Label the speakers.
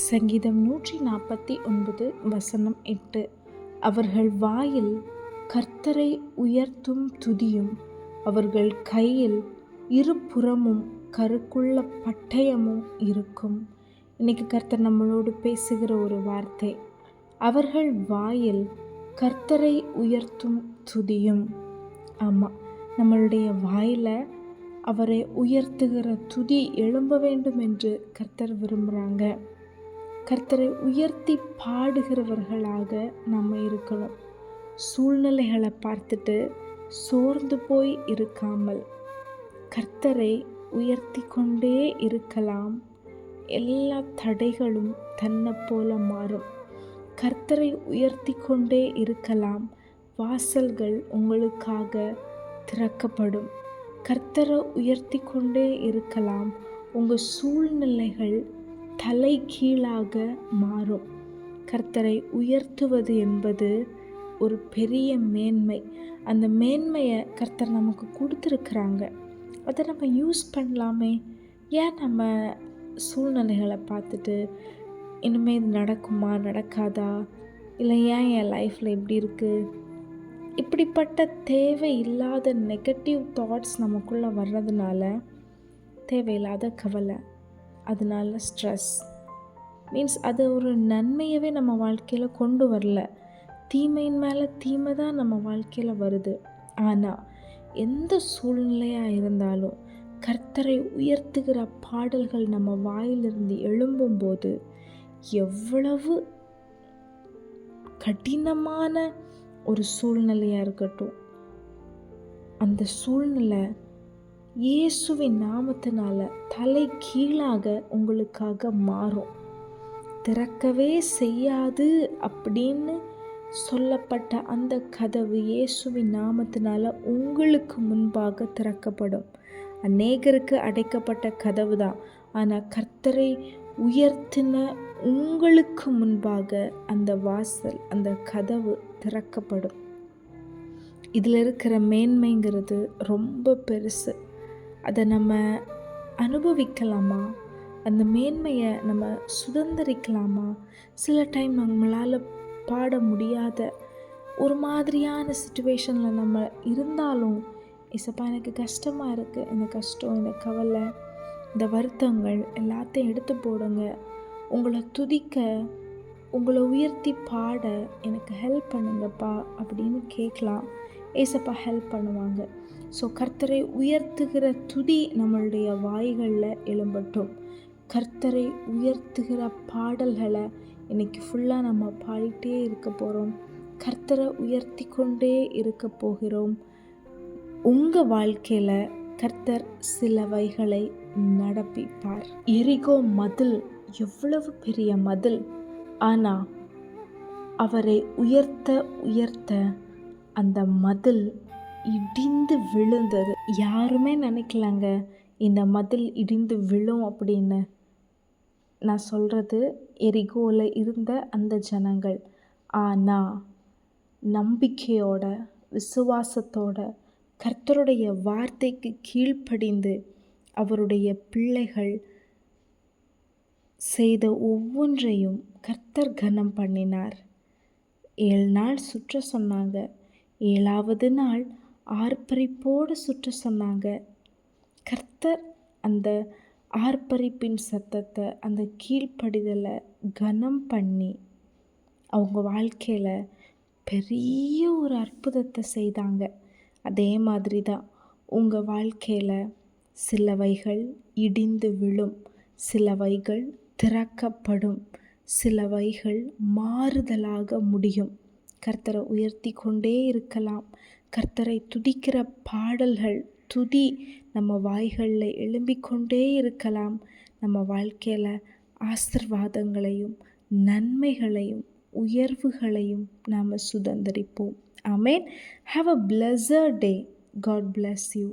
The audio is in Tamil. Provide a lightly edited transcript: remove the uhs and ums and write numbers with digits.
Speaker 1: சங்கீதம் 149 வசனம் 8. அவர்கள் வாயில் கர்த்தரை உயர்த்தும் துதியும், அவர்கள் கையில் இருபுறமும் கருக்குள்ள பட்டயமும் இருக்கும். இன்னைக்கு கர்த்தர் நம்மளோடு பேசுகிற ஒரு வார்த்தை, அவர்கள் வாயில் கர்த்தரை உயர்த்தும் துதியும். ஆமாம், நம்மளுடைய வாயில் அவரை உயர்த்துகிற துதி எழும்ப வேண்டும் என்று கர்த்தர் விரும்புகிறாங்க. கர்த்தரை உயர்த்தி பாடுகிறவர்களாக நம்ம இருக்கணும். சூழ்நிலைகளை பார்த்துட்டு சோர்ந்து போய் இருக்காமல் கர்த்தரை உயர்த்தி கொண்டே இருக்கலாம். எல்லா தடைகளும் தன்னை போல மாறும். கர்த்தரை உயர்த்தி கொண்டே இருக்கலாம். வாசல்கள் உங்களுக்காக திறக்கப்படும். கர்த்தரை உயர்த்தி கொண்டே இருக்கலாம். உங்கள் சூழ்நிலைகள் தலை கீழாக மாறும். கர்த்தரை உயர்த்துவது என்பது ஒரு பெரிய மேன்மை. அந்த மேன்மையை கர்த்தர் நமக்கு கொடுத்துருக்குறாங்க. அதை நம்ம யூஸ் பண்ணலாமே. ஏன் நம்ம சூழ்நிலைகளை பார்த்துட்டு இனிமேல் இது நடக்குமா நடக்காதா, இல்லை ஏன் என் லைஃப்பில் இப்படி இருக்குது, இப்படிப்பட்ட தேவையில்லாத நெகட்டிவ் தாட்ஸ் நமக்குள்ளே வர்றதுனால தேவையில்லாத கவலை, அதனால ஸ்ட்ரெஸ் மீன்ஸ் அது ஒரு நன்மையவே நம்ம வாழ்க்கையில் கொண்டு வரல. தீமையின் மேலே தீமை தான் நம்ம வாழ்க்கையில் வருது. ஆனால் எந்த சூழ்நிலையாக இருந்தாலும் கர்த்தரை உயர்த்துகிற பாடல்கள் நம்ம வாயிலிருந்து எழும்பும்போது, எவ்வளவு கடினமான ஒரு சூழ்நிலையாக இருக்கட்டும், அந்த சூழ்நிலை இயேசுவின் நாமத்தினால தலை கீழாக உங்களுக்காக மாறும். திறக்கவே செய்யாது அப்படின்னு சொல்லப்பட்ட அந்த கதவு இயேசுவின் நாமத்தினால உங்களுக்கு முன்பாக திறக்கப்படும். அநேகருக்கு அடைக்கப்பட்ட கதவு தான், ஆனால் கர்த்தரை உயர்த்தின உங்களுக்கு முன்பாக அந்த வாசல், அந்த கதவு திறக்கப்படும். இதில் இருக்கிற மேன்மைங்கிறது ரொம்ப பெருசு. அதை நம்ம அனுபவிக்கலாமா? அந்த மேன்மையை நம்ம சுதந்திரிக்கலாமா? சில டைம் நம்மளால் பாட முடியாத ஒரு மாதிரியான சிச்சுவேஷனில் நம்ம இருந்தாலும், ஏசப்பா எனக்கு கஷ்டமாக இருக்குது, இந்த கஷ்டம், இந்த கவலை, இந்த வருத்தங்கள் எல்லாத்தையும் எடுத்து போடுங்க, உங்களை துதிக்க, உங்களை உயர்த்தி பாட எனக்கு ஹெல்ப் பண்ணுங்கப்பா அப்படின்னு கேட்கலாம். ஏசப்பா ஹெல்ப் பண்ணுவாங்க. ஸோ கர்த்தரை உயர்த்துகிற துதி நம்மளுடைய வாய்களில் எழும்பட்டும். கர்த்தரை உயர்த்துகிற பாடல்களை இன்னைக்கு ஃபுல்லாக நம்ம பாடிட்டே இருக்க போகிறோம். கர்த்தரை உயர்த்தி கொண்டே இருக்க போகிறோம். உங்கள் வாழ்க்கையில் கர்த்தர் சிலவைகளை நடப்பிப்பார். எரிகோ மதில் எவ்வளவு பெரிய மதில், ஆனால் அவரை உயர்த்த அந்த மதில் இடிந்து விழுந்தது. யாருமே நினைக்கலாங்க இந்த மதில் இடிந்து விழும் அப்படின்னு. நான் சொல்கிறது எரிகோவில் இருந்த அந்த ஜனங்கள். ஆனால் நம்பிக்கையோட, விசுவாசத்தோட, கர்த்தருடைய வார்த்தைக்கு கீழ்ப்படிந்து அவருடைய பிள்ளைகள் செய்த ஒவ்வொன்றையும் கர்த்தர் கனம் பண்ணினார். 7 நாள் சுற்ற சொன்னாங்க. 7ஆவது நாள் ஆர்ப்பரிப்போடு சுற்ற சொன்னாங்க. கர்த்தர் அந்த ஆர்ப்பரிப்பின் சத்தத்தை, அந்த கீழ்ப்படிதலை கனம் பண்ணி அவங்க வாழ்க்கையில் பெரிய ஒரு அற்புதத்தை செய்தாங்க. அதே மாதிரி தான் உங்கள் வாழ்க்கையில் சிலவைகள் இடிந்து விழும், சிலவைகள் திறக்கப்படும், சிலவைகள் மாறுதலாக முடியும். கர்த்தரை உயர்த்தி கொண்டே இருக்கலாம். கர்த்தரை துதிக்கிற பாடல்கள், துதி நம்ம வாய்களில் எழும்பிக்கொண்டே இருக்கலாம். நம்ம வாழ்க்கையில் ஆசீர்வாதங்களையும் நன்மைகளையும் உயர்வுகளையும் நாம் சுதந்திரிப்போம். ஆமென். Have a blessed day. God bless you.